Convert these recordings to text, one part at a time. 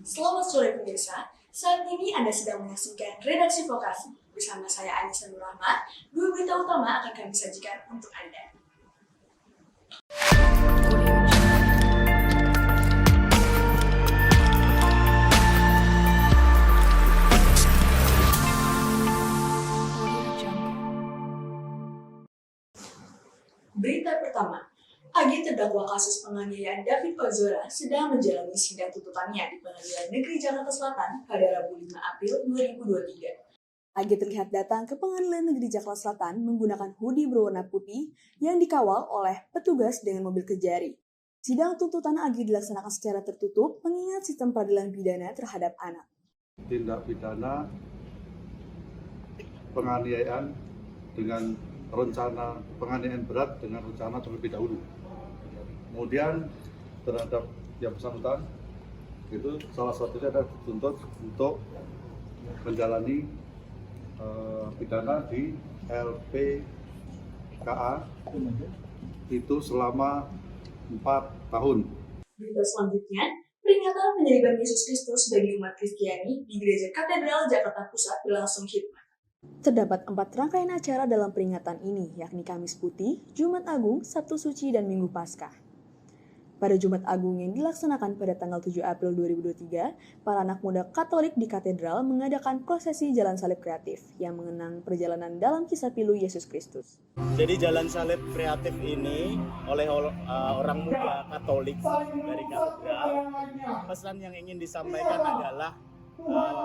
Selamat sore pemirsa, saat ini Anda sedang menyaksikan Redaksi Vokasi. Bersama saya Anissa Nurrahma, 2 berita utama akan kami sajikan untuk Anda. Berita pertama, AG terdakwa kasus penganiayaan David Ozora sedang menjalani sidang tuntutannya di Pengadilan Negeri Jakarta Selatan pada Rabu 5 April 2023. AG terlihat datang ke Pengadilan Negeri Jakarta Selatan menggunakan hoodie berwarna putih yang dikawal oleh petugas dengan mobil Kejari. Sidang tuntutan AG dilaksanakan secara tertutup mengingat sistem peradilan pidana terhadap anak. Tindak pidana penganiayaan dengan rencana penganiayaan berat dengan rencana terlebih dahulu. Kemudian terhadap yang bersangkutan itu salah satunya adalah dituntut untuk menjalani pidana di LPKA itu selama 4 tahun. Berita selanjutnya, peringatan penyaliban Yesus Kristus bagi umat Kristiani di Gereja Katedral Jakarta Pusat berlangsung khidmat. Terdapat 4 rangkaian acara dalam peringatan ini, yakni Kamis Putih, Jumat Agung, Sabtu Suci, dan Minggu Paskah. Pada Jumat Agung yang dilaksanakan pada tanggal 7 April 2023, para anak muda Katolik di katedral mengadakan prosesi Jalan Salib Kreatif yang mengenang perjalanan dalam kisah pilu Yesus Kristus. Jadi Jalan Salib Kreatif ini oleh orang muda Katolik dari katedral, pesan yang ingin disampaikan adalah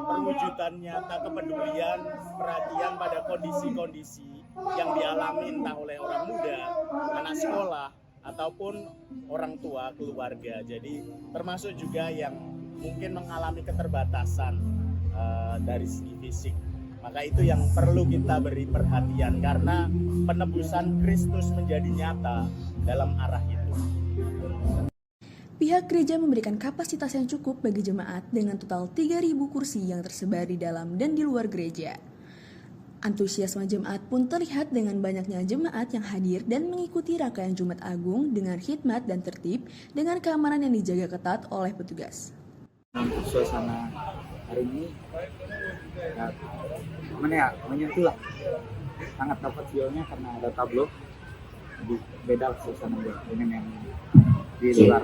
perwujudan nyata kepedulian, perhatian pada kondisi-kondisi yang dialami entah oleh orang muda, anak sekolah, ataupun orang tua, keluarga. Jadi termasuk juga yang mungkin mengalami keterbatasan dari segi fisik. Maka itu yang perlu kita beri perhatian karena penebusan Kristus menjadi nyata dalam arah itu. Pihak gereja memberikan kapasitas yang cukup bagi jemaat dengan total 3.000 kursi yang tersebar di dalam dan di luar gereja. Antusiasme jemaat pun terlihat dengan banyaknya jemaat yang hadir dan mengikuti rangkaian Jumat Agung dengan khidmat dan tertib dengan keamanan yang dijaga ketat oleh petugas. Untuk suasana hari ini, menyentuh lah. Sangat dapat feel-nya karena ada tablo. Beda suasana dengan yang di luar.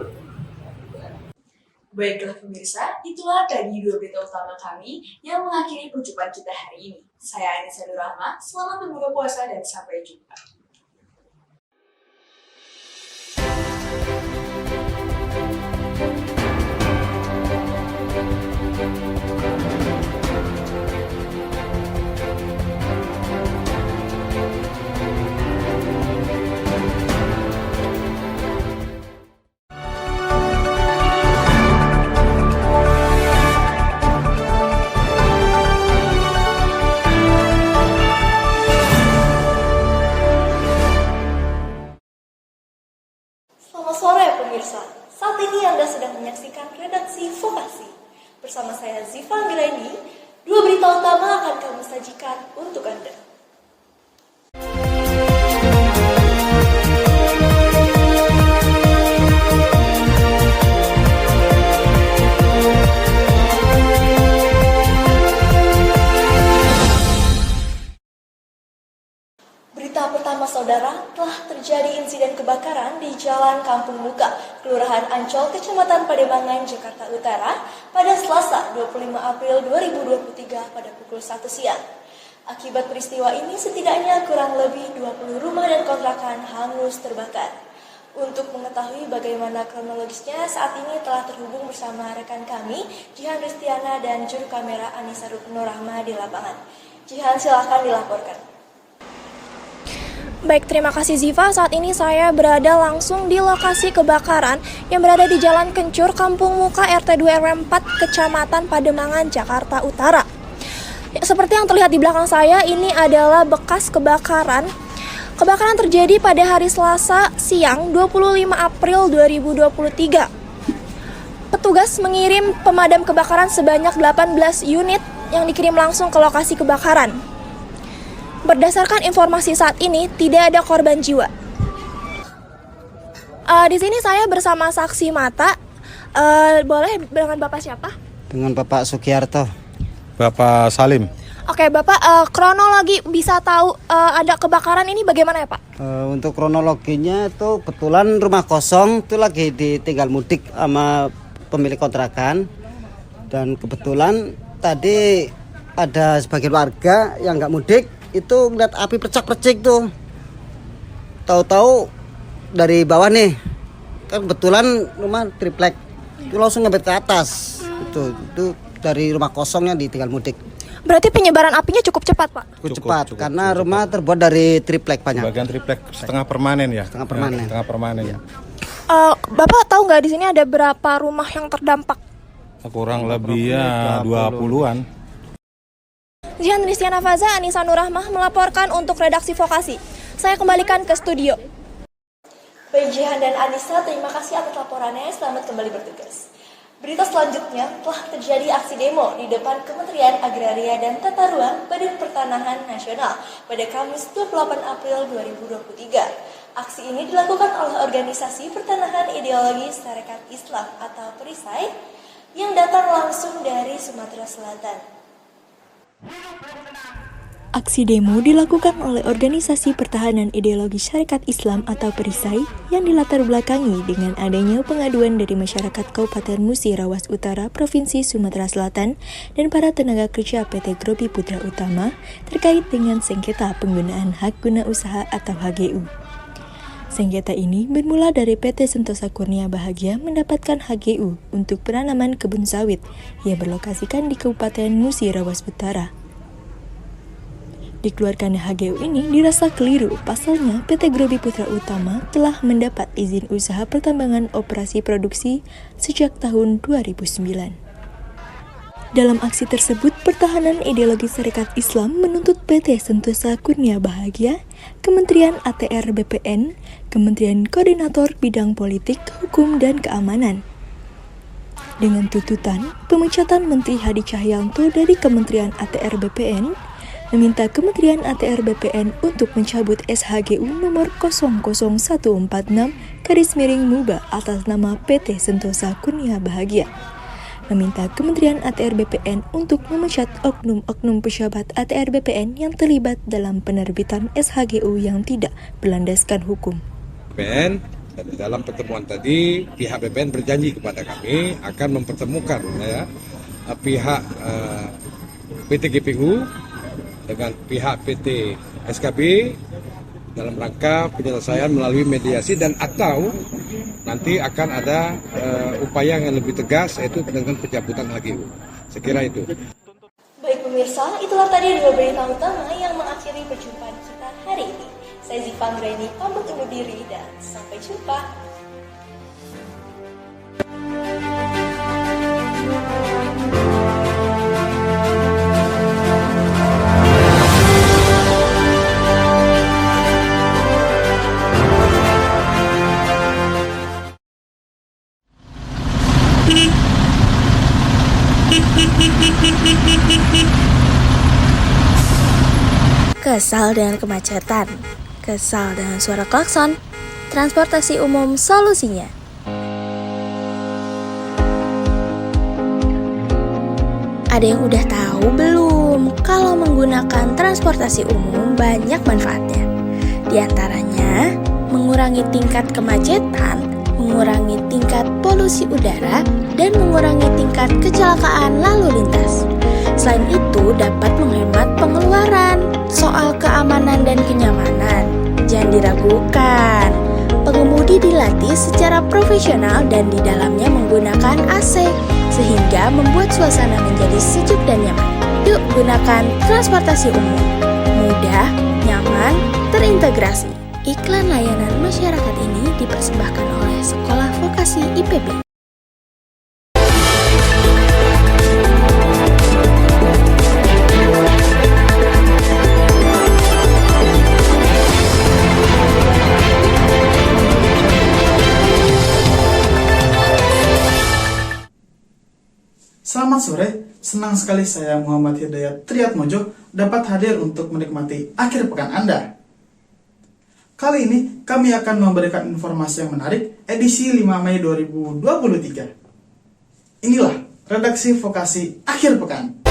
Baiklah pemirsa, itulah tadi 2 berita utama kami yang mengakhiri perjumpaan kita hari ini. Saya Anissa Nurrahma, selamat berbuka puasa dan sampai jumpa. Selamat sore pemirsa, saat ini Anda sedang menyaksikan Redaksi Vokasi. Bersama saya Ziva Anggraini, 2 berita utama akan kami sajikan untuk Anda. Berita pertama saudara, telah terjadi insiden kebakaran di Jalan Kampung Muka, Kelurahan Ancol, Kecamatan Pademangan, Jakarta Utara pada Selasa 25 April 2023 pada pukul 1 siang. Akibat peristiwa ini setidaknya kurang lebih 20 rumah dan kontrakan hangus terbakar. Untuk mengetahui bagaimana kronologisnya, saat ini telah terhubung bersama rekan kami, Jihan Ristiana dan juru kamera Anissa Nurrahma di lapangan. Jihan, silakan dilaporkan. Baik, terima kasih Ziva. Saat ini saya berada langsung di lokasi kebakaran yang berada di Jalan Kencur, Kampung Muka, RT 2 RW 4, Kecamatan Pademangan, Jakarta Utara. Ya, seperti yang terlihat di belakang saya, ini adalah bekas kebakaran. Kebakaran terjadi pada hari Selasa siang 25 April 2023. Petugas mengirim pemadam kebakaran sebanyak 18 unit yang dikirim langsung ke lokasi kebakaran. Berdasarkan informasi saat ini, tidak ada korban jiwa. Di sini saya bersama saksi mata. Boleh dengan Bapak siapa? Dengan Bapak Sugiarto. Bapak Salim. Oke, Bapak, kronologi bisa tahu ada kebakaran ini bagaimana ya, Pak? Untuk kronologinya itu kebetulan rumah kosong itu lagi ditinggal mudik sama pemilik kontrakan. Dan kebetulan tadi ada sebagian warga yang nggak mudik itu ngeliat api percak-percik tuh. Tahu-tahu dari bawah nih, kan kebetulan rumah triplek itu langsung ngebet ke atas. Itu dari rumah kosong yang ditinggal mudik. Berarti penyebaran apinya cukup cepat, Pak? Cukup cepat karena rumah terbuat dari triplek banyak. Bagian triplek setengah permanen ya. Setengah permanen. Ya, setengah permanen. Ya. Bapak tahu nggak di sini ada berapa rumah yang terdampak? Kurang lebih ya 20-an. Jihan Rizkyana Faza, Anissa Nurrahmah melaporkan untuk redaksi Vokasi. Saya kembalikan ke studio. Baik Jihan dan Anissa, terima kasih atas laporannya. Selamat kembali bertugas. Berita selanjutnya, telah terjadi aksi demo di depan Kementerian Agraria dan Tata Ruang Badan Pertanahan Nasional pada Kamis 28 April 2023. Aksi ini dilakukan oleh Organisasi Pertanahan Ideologi Sarekat Islam atau Perisai yang datang langsung dari Sumatera Selatan. Aksi demo dilakukan oleh Organisasi Pertahanan Ideologi Syarikat Islam atau Perisai yang dilatar belakangi dengan adanya pengaduan dari masyarakat Kabupaten Musi Rawas Utara, Provinsi Sumatera Selatan dan para tenaga kerja PT Grobi Putra Utama terkait dengan sengketa penggunaan hak guna usaha atau HGU. Sengketa ini bermula dari PT Sentosa Kurnia Bahagia mendapatkan HGU untuk penanaman kebun sawit yang berlokasikan di Kabupaten Musi Rawas Utara. Dikeluarkannya HGU ini dirasa keliru, pasalnya PT Grobi Putra Utama telah mendapat izin usaha pertambangan operasi produksi sejak tahun 2009. Dalam aksi tersebut, Pertahanan Ideologi Sarekat Islam menuntut PT Sentosa Kurnia Bahagia, Kementerian ATR BPN, Kementerian Koordinator Bidang Politik, Hukum, dan Keamanan. Dengan tuntutan pemecatan Menteri Hadi Cahyanto dari Kementerian ATR BPN, meminta Kementerian ATR BPN untuk mencabut SHGU nomor 00146/MUBA atas nama PT Sentosa Kurnia Bahagia. Meminta Kementerian ATR BPN untuk memecat oknum-oknum pejabat ATR BPN yang terlibat dalam penerbitan SHGU yang tidak berlandaskan hukum. BPN, dan dalam pertemuan tadi pihak BPN berjanji kepada kami akan mempertemukan pihak PT GPU dengan pihak PT SKB dalam rangka penyelesaian melalui mediasi dan atau nanti akan ada upaya yang lebih tegas yaitu dengan pencabutan HGU. Sekira itu. Baik pemirsa, itulah tadi dua berita utama yang mengakhiri perjumpaan kita hari ini. Saya Ziva Anggraini pamit undur diri dan sampai jumpa. Kesal dengan kemacetan, kesal dengan suara klakson, transportasi umum solusinya. Ada yang udah tahu belum kalau menggunakan transportasi umum banyak manfaatnya? Di antaranya mengurangi tingkat kemacetan, mengurangi tingkat polusi udara, dan mengurangi tingkat kecelakaan lalu lintas. Selain itu dapat menghemat pengeluaran. Soal keamanan dan kenyamanan, jangan diragukan. Pengemudi dilatih secara profesional dan di dalamnya menggunakan AC, sehingga membuat suasana menjadi sejuk dan nyaman. Yuk gunakan transportasi umum. Mudah, nyaman, terintegrasi. Iklan layanan masyarakat ini dipersembahkan oleh Sekolah Vokasi IPB. Selamat sore, senang sekali saya Muhammad Hidayat Triatmojo dapat hadir untuk menikmati akhir pekan Anda. Kali ini kami akan memberikan informasi yang menarik edisi 5 Mei 2023. Inilah redaksi vokasi akhir pekan.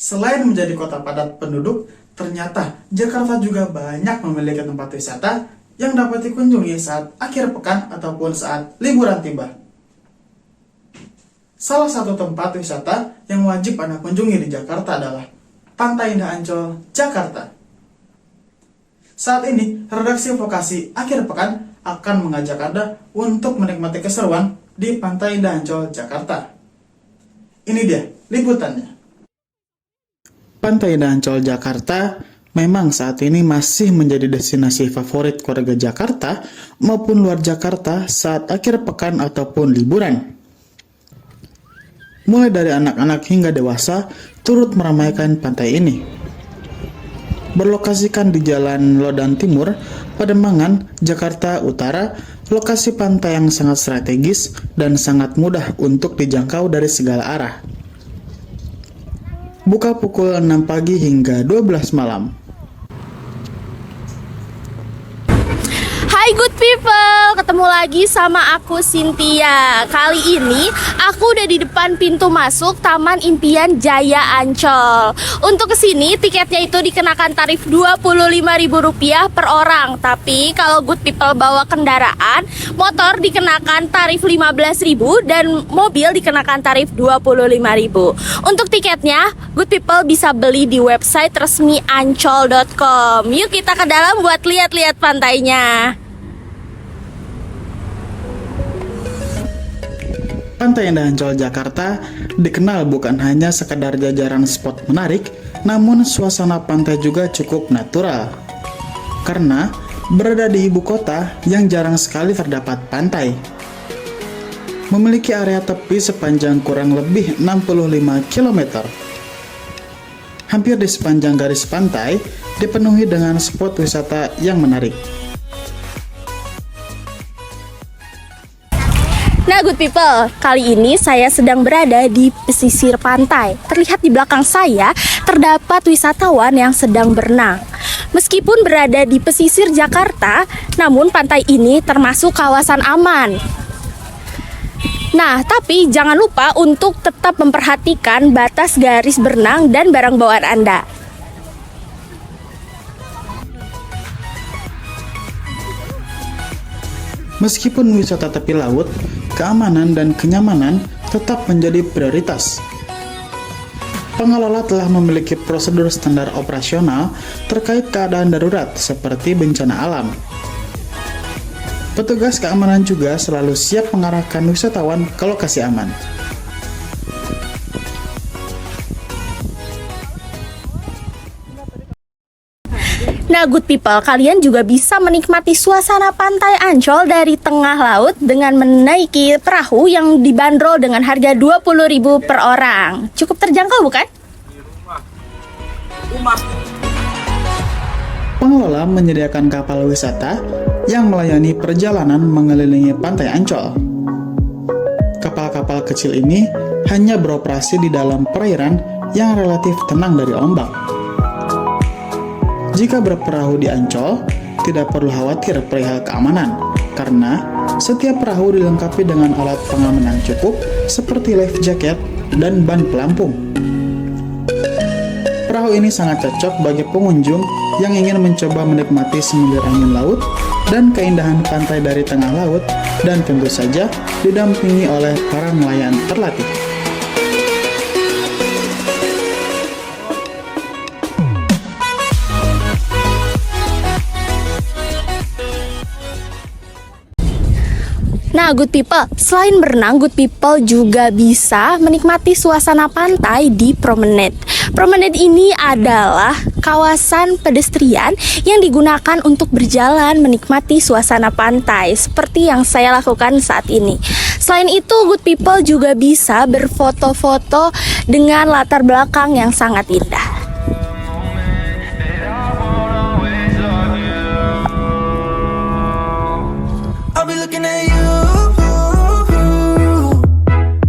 Selain menjadi kota padat penduduk, ternyata Jakarta juga banyak memiliki tempat wisata yang dapat dikunjungi saat akhir pekan ataupun saat liburan tiba. Salah satu tempat wisata yang wajib Anda kunjungi di Jakarta adalah Pantai Indah Ancol, Jakarta. Saat ini, redaksi vokasi akhir pekan akan mengajak Anda untuk menikmati keseruan di Pantai Indah Ancol, Jakarta. Ini dia liputannya. Pantai Indah Ancol Jakarta memang saat ini masih menjadi destinasi favorit warga Jakarta maupun luar Jakarta saat akhir pekan ataupun liburan. Mulai dari anak-anak hingga dewasa turut meramaikan pantai ini. Berlokasikan di Jalan Lodan Timur, Pademangan, Jakarta Utara, lokasi pantai yang sangat strategis dan sangat mudah untuk dijangkau dari segala arah. Buka pukul 6 pagi hingga 12 malam. Hai good people, ketemu lagi sama aku Cynthia. Kali ini aku udah di depan pintu masuk Taman Impian Jaya Ancol. Untuk kesini tiketnya itu dikenakan tarif Rp25.000 per orang. Tapi kalau good people bawa kendaraan, motor dikenakan tarif Rp15.000 dan mobil dikenakan tarif Rp25.000. Untuk tiketnya, good people bisa beli di website resmi ancol.com. Yuk kita ke dalam buat lihat-lihat pantainya. Pantai Indah Ancol Jakarta dikenal bukan hanya sekadar jajaran spot menarik, namun suasana pantai juga cukup natural. Karena berada di ibu kota yang jarang sekali terdapat pantai. Memiliki area tepi sepanjang kurang lebih 65 km. Hampir di sepanjang garis pantai dipenuhi dengan spot wisata yang menarik. Nah good people, kali ini saya sedang berada di pesisir pantai. Terlihat di belakang saya terdapat wisatawan yang sedang berenang. Meskipun berada di pesisir Jakarta, namun pantai ini termasuk kawasan aman. Nah, tapi jangan lupa untuk tetap memperhatikan batas garis berenang dan barang bawaan Anda. Meskipun wisata tepi laut, keamanan dan kenyamanan tetap menjadi prioritas. Pengelola telah memiliki prosedur standar operasional terkait keadaan darurat seperti bencana alam. Petugas keamanan juga selalu siap mengarahkan wisatawan ke lokasi aman. Nah good people, kalian juga bisa menikmati suasana pantai Ancol dari tengah laut dengan menaiki perahu yang dibanderol dengan harga Rp20.000 per orang. Cukup terjangkau bukan? Pengelola menyediakan kapal wisata yang melayani perjalanan mengelilingi pantai Ancol. Kapal-kapal kecil ini hanya beroperasi di dalam perairan yang relatif tenang dari ombak. Jika berperahu di Ancol, tidak perlu khawatir perihal keamanan, karena setiap perahu dilengkapi dengan alat pengaman yang cukup seperti life jacket dan ban pelampung. Perahu ini sangat cocok bagi pengunjung yang ingin mencoba menikmati semilir angin laut dan keindahan pantai dari tengah laut, dan tentu saja didampingi oleh para nelayan terlatih. Nah good people, selain berenang, good people juga bisa menikmati suasana pantai di Promenade. Promenade ini adalah kawasan pedestrian yang digunakan untuk berjalan menikmati suasana pantai seperti yang saya lakukan saat ini. Selain itu, good people juga bisa berfoto-foto dengan latar belakang yang sangat indah. I'll be looking at you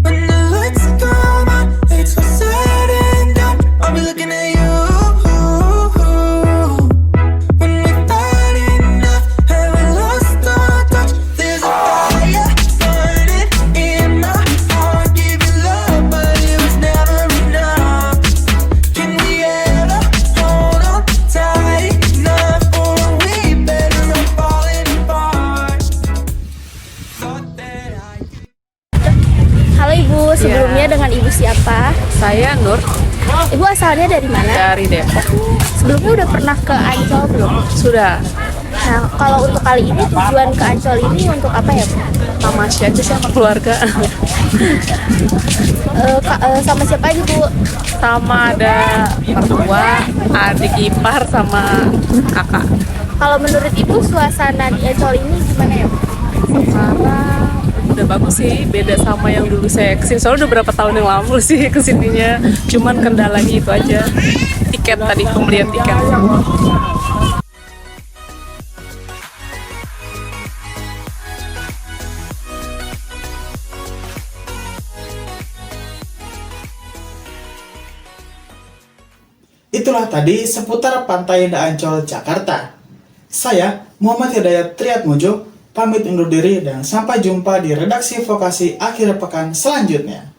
when the lights come out. It's so sad and done. I'll be looking at you when we've had enough. Have we lost our touch? There's a fire burning in my heart. Give you love, but it was never enough. Can we ever hold on tight enough, or are we better off falling apart? Halo Ibu, sebelumnya dengan Ibu siapa? Saya Nur Ibu asalnya dari mana? dari Depok. Sebelumnya udah pernah ke Ancol belum? Sudah Nah, kalau untuk kali ini tujuan ke Ancol ini untuk apa ya, Bu? tamasya aja sama keluarga. Sama siapa aja, Bu? Sama ada mertua, adik ipar sama kakak. Kalau menurut Ibu suasana di Ancol ini gimana ya, Bu? Sekarang udah bagus sih, beda sama yang dulu saya kesini. Soalnya udah berapa tahun yang lalu sih kesininya. Cuman kendalanya itu aja, tiket tadi, pembelian tiket. Itulah tadi seputar Pantai Indah Ancol, Jakarta. Saya, Muhammad Hidayat Triatmojo, pamit undur diri dan sampai jumpa di redaksi vokasi akhir pekan selanjutnya.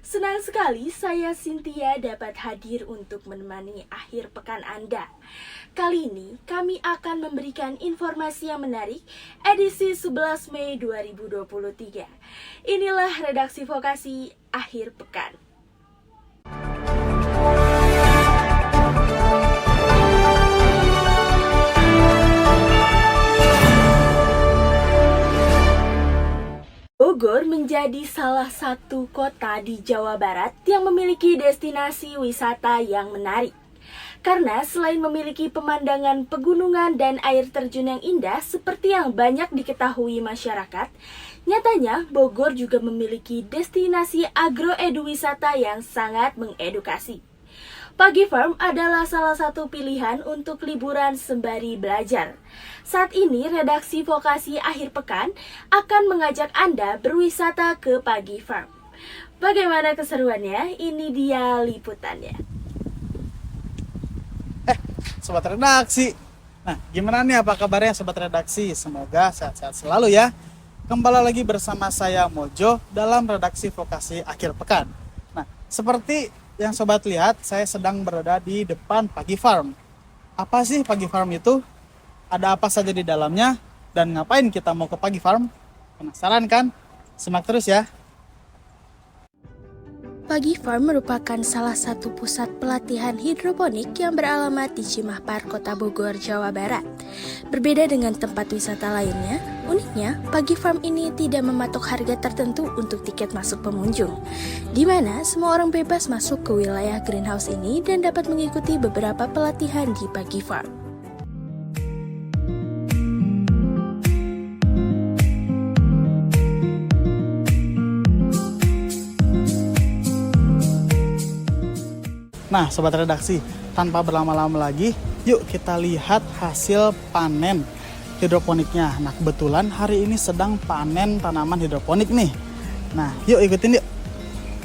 Senang sekali saya Cynthia dapat hadir untuk menemani akhir pekan Anda. Kali ini kami akan memberikan informasi yang menarik edisi 11 Mei 2023. Inilah redaksi vokasi akhir pekan. Bogor menjadi salah satu kota di Jawa Barat yang memiliki destinasi wisata yang menarik. Karena selain memiliki pemandangan pegunungan dan air terjun yang indah seperti yang banyak diketahui masyarakat, nyatanya Bogor juga memiliki destinasi agroeduwisata yang sangat mengedukasi. Pagi Farm adalah salah satu pilihan untuk liburan sembari belajar. Saat ini, redaksi vokasi akhir pekan akan mengajak Anda berwisata ke Pagi Farm. Bagaimana keseruannya? Ini dia liputannya. Sobat redaksi. Nah, gimana nih apa kabarnya sobat redaksi? Semoga sehat-sehat selalu ya. Kembali lagi bersama saya Mojo dalam redaksi vokasi akhir pekan. Nah, seperti yang sobat lihat, saya sedang berada di depan Pagi Farm. Apa sih Pagi Farm itu? Ada apa saja di dalamnya? Dan ngapain kita mau ke Pagi Farm? Penasaran kan? Simak terus ya. Pagi Farm merupakan salah satu pusat pelatihan hidroponik yang beralamat di Cimahpar, Kota Bogor, Jawa Barat. Berbeda dengan tempat wisata lainnya, uniknya Pagi Farm ini tidak mematok harga tertentu untuk tiket masuk pengunjung, di mana semua orang bebas masuk ke wilayah greenhouse ini dan dapat mengikuti beberapa pelatihan di Pagi Farm. Nah, sobat redaksi, tanpa berlama-lama lagi, yuk kita lihat hasil panen hidroponiknya. Nah, kebetulan hari ini sedang panen tanaman hidroponik nih. Nah, yuk ikutin yuk.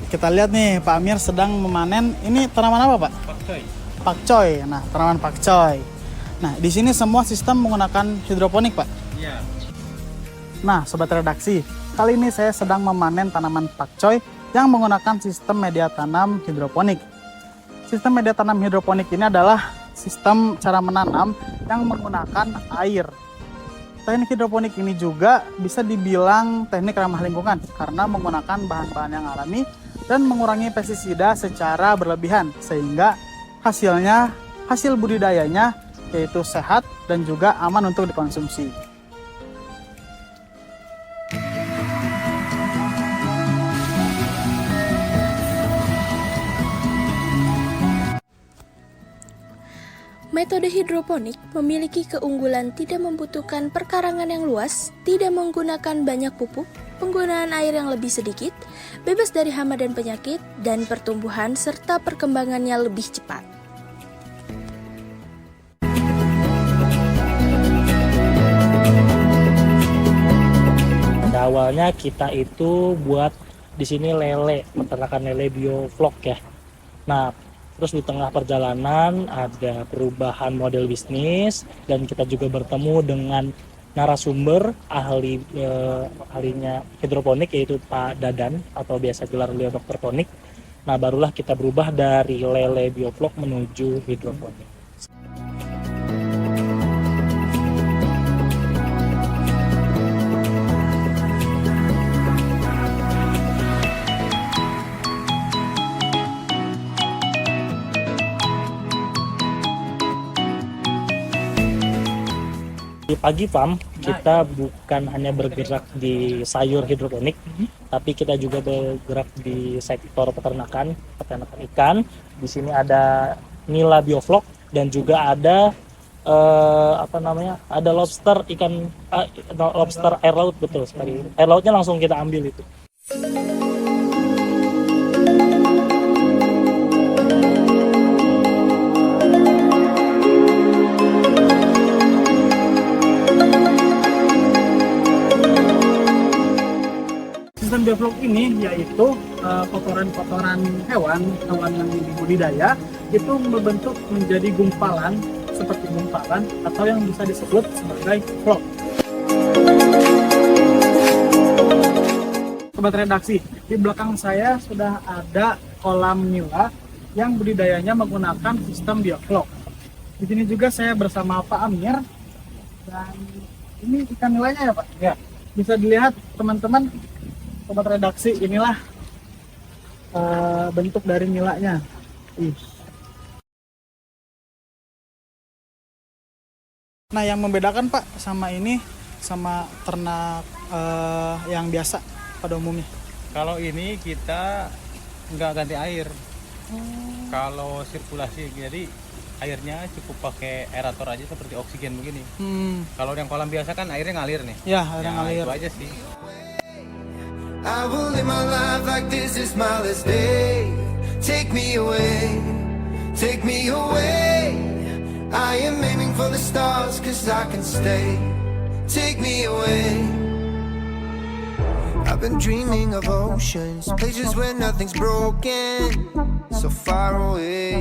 Kita lihat nih, Pak Amir sedang memanen. Ini tanaman apa, Pak? Pakcoy. Pakcoy. Nah, tanaman pakcoy. Nah, di sini semua sistem menggunakan hidroponik, Pak. Iya. Nah, sobat redaksi, kali ini saya sedang memanen tanaman pakcoy yang menggunakan sistem media tanam hidroponik. sistem media tanam hidroponik ini adalah sistem cara menanam yang menggunakan air. Teknik hidroponik ini juga bisa dibilang teknik ramah lingkungan karena menggunakan bahan-bahan yang alami dan mengurangi pestisida secara berlebihan, sehingga hasil budidayanya yaitu sehat dan juga aman untuk dikonsumsi. Metode hidroponik memiliki keunggulan tidak membutuhkan perkarangan yang luas, tidak menggunakan banyak pupuk, penggunaan air yang lebih sedikit, bebas dari hama dan penyakit, dan pertumbuhan serta perkembangannya lebih cepat. Pada awalnya kita itu buat di sini lele, peternakan lele bioflok ya. Nah, terus di tengah perjalanan ada perubahan model bisnis dan kita juga bertemu dengan narasumber ahlinya hidroponik yaitu Pak Dadan atau biasa gelar beliau Dr. Ponik. Nah, barulah kita berubah dari lele bioflok menuju hidroponik. Di Pagi Farm kita bukan hanya bergerak di sayur hidroponik, tapi kita juga bergerak di sektor peternakan ikan. Di sini ada nila bioflok dan juga ada ada lobster lobster air laut, betul sekali. Air lautnya langsung kita ambil itu. Sistem bioflok ini yaitu kotoran-kotoran hewan yang dibudidaya itu membentuk menjadi gumpalan seperti gumpalan atau yang bisa disebut sebagai vlog. Sobat redaksi, di belakang saya sudah ada kolam nila yang budidayanya menggunakan sistem bioflok. Di sini juga saya bersama Pak Amir dan ini ikan nilainya ya Pak? Ya. Bisa dilihat teman-teman sobat redaksi, inilah bentuk dari nilainya. Nah, yang membedakan Pak sama ini sama ternak yang biasa pada umumnya? Kalau ini kita nggak ganti air. Kalau sirkulasi, jadi airnya cukup pakai aerator aja seperti oksigen begini. Kalau yang kolam biasa kan airnya ngalir nih. Ya, airnya ngalir. Itu aja sih. I will live my life like this is my last day. Take me away, take me away. I am aiming for the stars cause I can stay. Take me away. I've been dreaming of oceans, places where nothing's broken, so far away.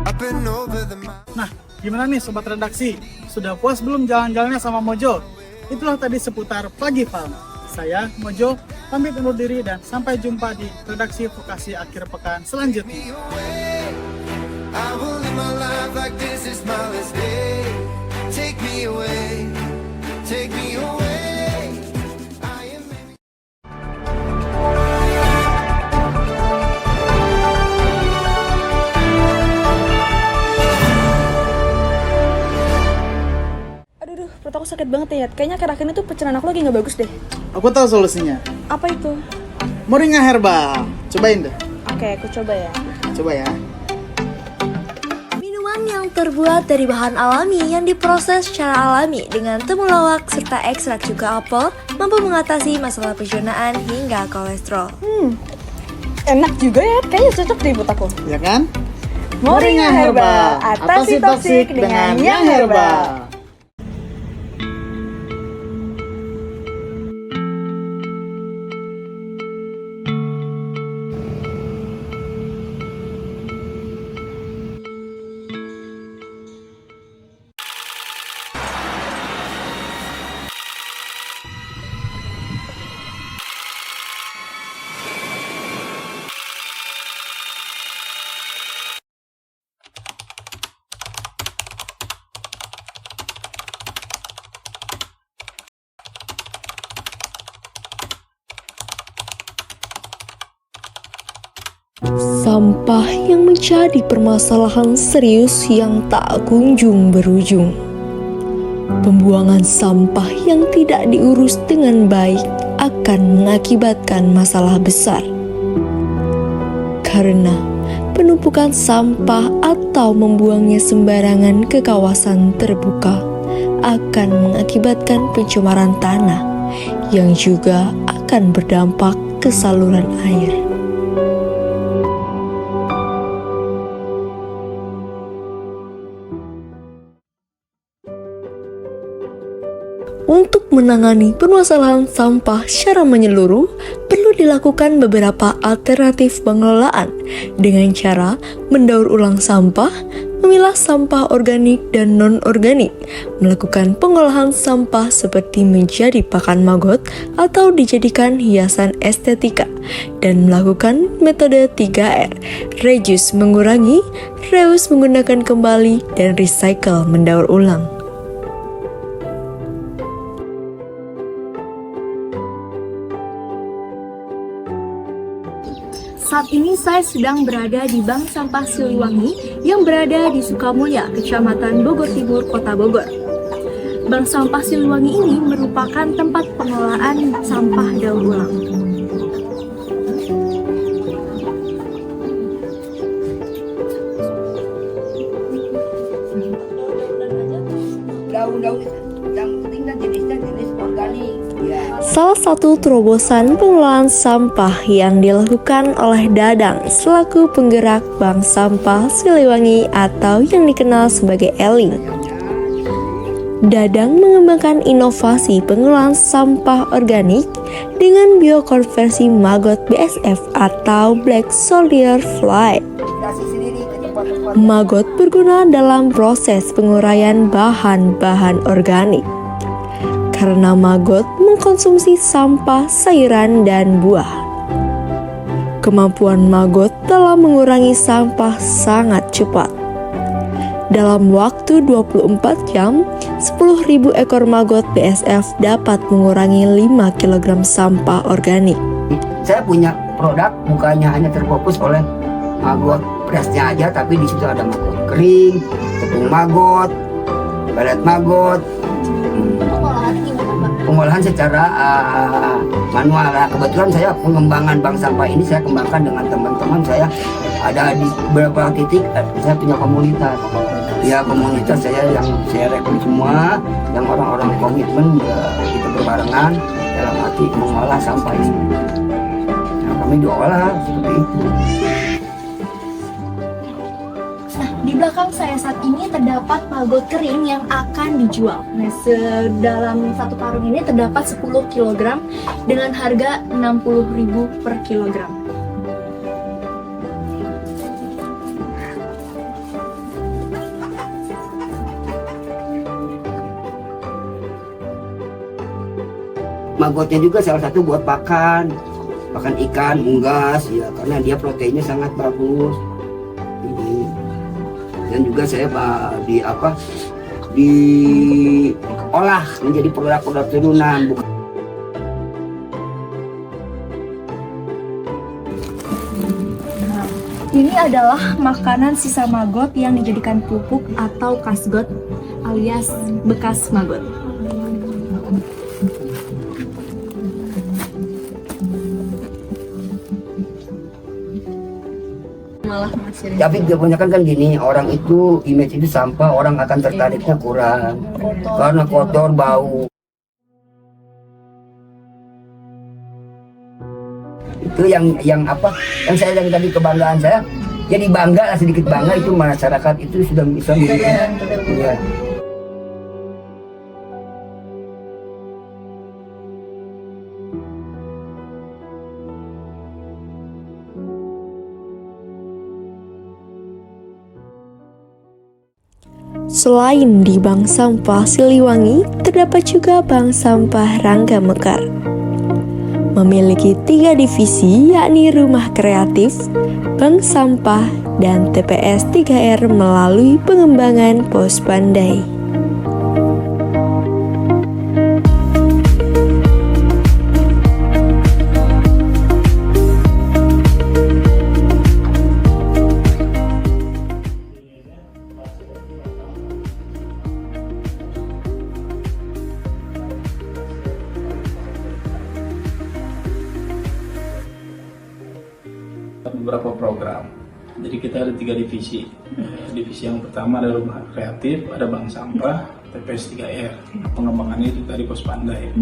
Up and over the mountains. Nah, gimana nih sobat redaksi? Sudah puas belum jalan-jalannya sama Mojo? Itulah tadi seputar Pagi Farm. Saya Mojo pamit undur diri dan sampai jumpa di redaksi vokasi akhir pekan selanjutnya. I will live my life like this is my last day. Take me away, take me away. I am Aduh, perut aku sakit banget ya. Kayaknya akhir-akhir ini tuh pencernaan aku lagi nggak bagus deh. Aku tahu solusinya. Apa itu? Moringa Herbal. Cobain deh. Oke, aku coba ya. Coba ya. Minuman yang terbuat dari bahan alami yang diproses secara alami dengan temulawak serta ekstrak cuka apel mampu mengatasi masalah pencernaan hingga kolesterol. Enak juga ya. Kayaknya cocok deh buat aku. Ya kan? Moringa Herbal. Atasi toksik dengan yang herbal. Sampah yang menjadi permasalahan serius yang tak kunjung berujung. Pembuangan sampah yang tidak diurus dengan baik akan mengakibatkan masalah besar. Karena penumpukan sampah atau membuangnya sembarangan ke kawasan terbuka akan mengakibatkan pencemaran tanah yang juga akan berdampak ke saluran air. Untuk menangani permasalahan sampah secara menyeluruh, perlu dilakukan beberapa alternatif pengelolaan dengan cara mendaur ulang sampah, memilah sampah organik dan non-organik, melakukan pengolahan sampah seperti menjadi pakan maggot atau dijadikan hiasan estetika, dan melakukan metode 3R, reduce mengurangi, reuse menggunakan kembali, dan recycle mendaur ulang. Saat ini saya sedang berada di Bank Sampah Siliwangi yang berada di Sukamulya, Kecamatan Bogor Timur, Kota Bogor. Bank Sampah Siliwangi ini merupakan tempat pengelolaan sampah daur ulang. Daun-daun yang penting jenisnya jenis organik. Salah satu terobosan pengelolaan sampah yang dilakukan oleh Dadang selaku penggerak Bank Sampah Siliwangi atau yang dikenal sebagai Eling. Dadang mengembangkan inovasi pengelolaan sampah organik dengan biokonversi maggot BSF atau Black Soldier Fly. Maggot berguna dalam proses penguraian bahan-bahan organik. Karena maggot mengkonsumsi sampah, sayuran, dan buah. Kemampuan maggot dalam mengurangi sampah sangat cepat. Dalam waktu 24 jam, 10.000 ekor maggot BSF dapat mengurangi 5 kg sampah organik. Saya punya produk bukannya hanya terfokus oleh maggot berasnya aja, tapi di situ ada maggot kering, tepung maggot, pelet maggot. Pengolahan secara manual. Kebetulan saya pengembangan bank sampah ini saya kembangkan dengan teman-teman saya. Ada di beberapa titik saya punya komunitas. Ya, komunitas saya yang saya rekrut semua, yang orang-orang komitmen kita berbarengan dalam arti mengolah sampah ini. Nah, kami diolah seperti itu. Di belakang saya saat ini terdapat maggot kering yang akan dijual. Nah, dalam satu karung ini terdapat 10 kg dengan harga 60.000 per kilogram. Maggotnya juga salah satu buat pakan ikan, unggas, ya, karena dia proteinnya sangat bagus. Dan juga saya diolah menjadi produk-produk turunan. Ini adalah makanan sisa maggot yang dijadikan pupuk atau kasgot alias bekas maggot. Tapi kebanyakan kan gini, orang itu image itu sampah, orang akan tertariknya kurang karena kotor, bau. Itu yang saya yang tadi kebanggaan saya, jadi bangga lah, sedikit bangga itu masyarakat itu sudah bisa ya. Selain di Bank Sampah Siliwangi, terdapat juga Bank Sampah Rangga Mekar. Memiliki 3 divisi, yakni Rumah Kreatif, Bank Sampah, dan TPS 3R melalui pengembangan Pos Pandai. beberapa program. Jadi kita ada 3 divisi. Divisi yang pertama ada rumah kreatif, ada bank sampah, TPS 3R. Pengembangannya itu dari Pos Pandai.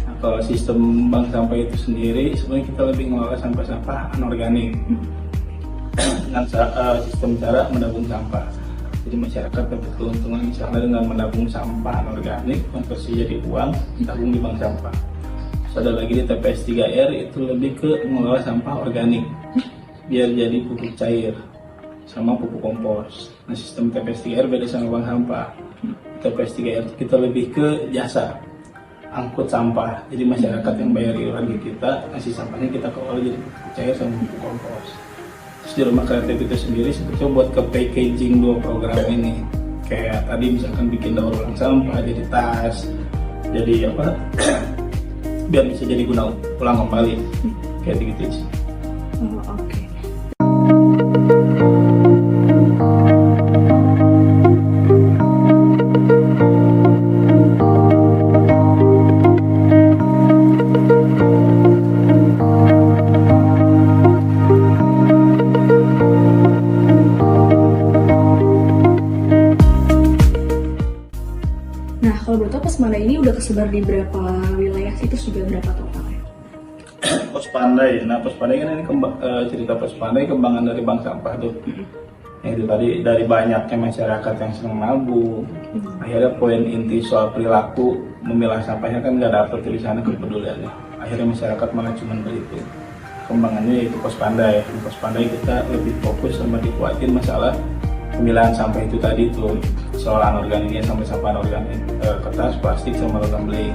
Nah, kalau sistem bank sampah itu sendiri, sebenarnya kita lebih mengelola sampah-sampah anorganik dengan sistem cara menabung sampah. Jadi masyarakat dapat keuntungan misalnya dengan menabung sampah anorganik, konversi jadi uang, ditabung di bank sampah. Terus ada lagi di TPS 3R itu lebih ke mengelola sampah organik, biar jadi pupuk cair sama pupuk kompos. Nah, sistem TPS 3R beda sama bank sampah. TPS 3R kita lebih ke jasa angkut sampah. Jadi masyarakat yang bayar iuran ke kita, ngasih sampahnya kita kelola jadi pupuk cair sama pupuk kompos. Terus di rumah kreatif itu sendiri sebetulnya buat ke packaging 2 program ini. Kayak tadi misalkan bikin daur ulang sampah jadi tas, jadi apa? Biar bisa jadi guna ulang kembali. Kayak gitu sih. Oke. Nah, kalau boleh tahu Pos Pandai ini udah kesebar di berapa wilayah sih? Terus juga berapa totalnya? Pos Pandai. Nah, Pos Pandai kan ini cerita Pos Pandai kembangan dari bank sampah tuh. Itu tadi dari banyaknya masyarakat yang senang nabung. Akhirnya poin inti soal perilaku memilah sampahnya kan nggak dapet di sana kepeduliannya. Akhirnya masyarakat malah cuma beritu. Kembangannya yaitu Pos Pandai. Di Pos Pandai kita lebih fokus sama dikuatin masalah pemilahan sampah itu tadi tuh, soal anorganiknya sampai sampah anorganik, kertas, plastik sama logam beling.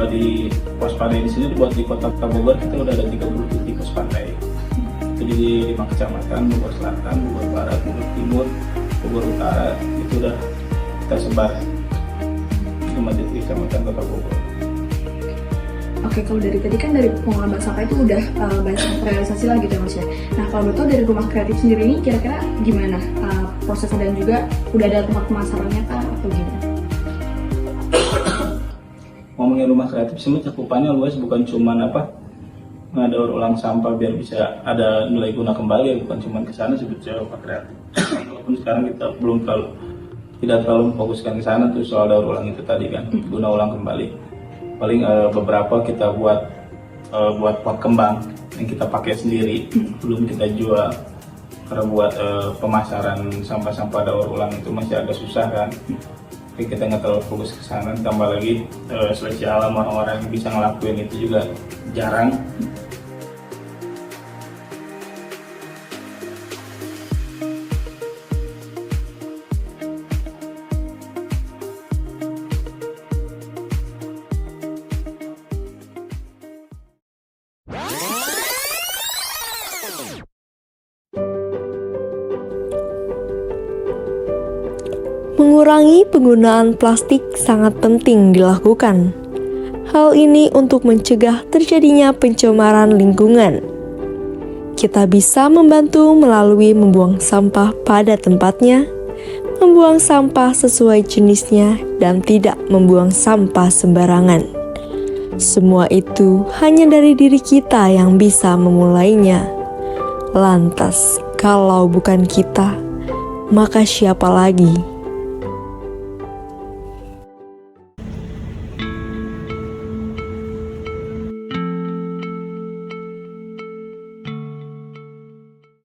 Di Pos Pandai di sini buat di Kota Bogor kita udah ada 30 titik Pos Pandai. Itu di 5 kecamatan, Bogor Selatan, Bogor Barat, Bogor Timur, Bogor Utara, itu udah kita sebar di 5 titik kecamatan Kota Bogor. Oke, kalau dari tadi kan dari pengelolaan bank sampah itu udah banyak realisasi lah gitu ya Mas ya. Nah, kalau betul dari rumah kreatif sendiri ini kira-kira gimana prosesnya dan juga udah ada tempat pemasarannya kah atau gimana? Ngomongin rumah kreatif sih cakupannya luas, bukan cuman daur ulang sampah biar bisa ada nilai guna kembali, bukan cuma ke sana sebetulnya rumah kreatif. Walaupun sekarang kita tidak terlalu memfokuskan ke sana tuh soal daur ulang itu tadi kan, guna ulang kembali. Paling beberapa kita buat pot kembang yang kita pakai sendiri, belum kita jual. Karena buat pemasaran sampah-sampah daur ulang itu masih agak susah kan. Tapi kita nggak terlalu fokus ke sana, tambah lagi seleksi alam, orang-orang yang bisa ngelakuin itu juga jarang. Mengurangi penggunaan plastik sangat penting dilakukan. Hal ini untuk mencegah terjadinya pencemaran lingkungan. Kita bisa membantu melalui membuang sampah pada tempatnya, membuang sampah sesuai jenisnya, dan tidak membuang sampah sembarangan. Semua itu hanya dari diri kita yang bisa memulainya. Lantas, kalau bukan kita, maka siapa lagi?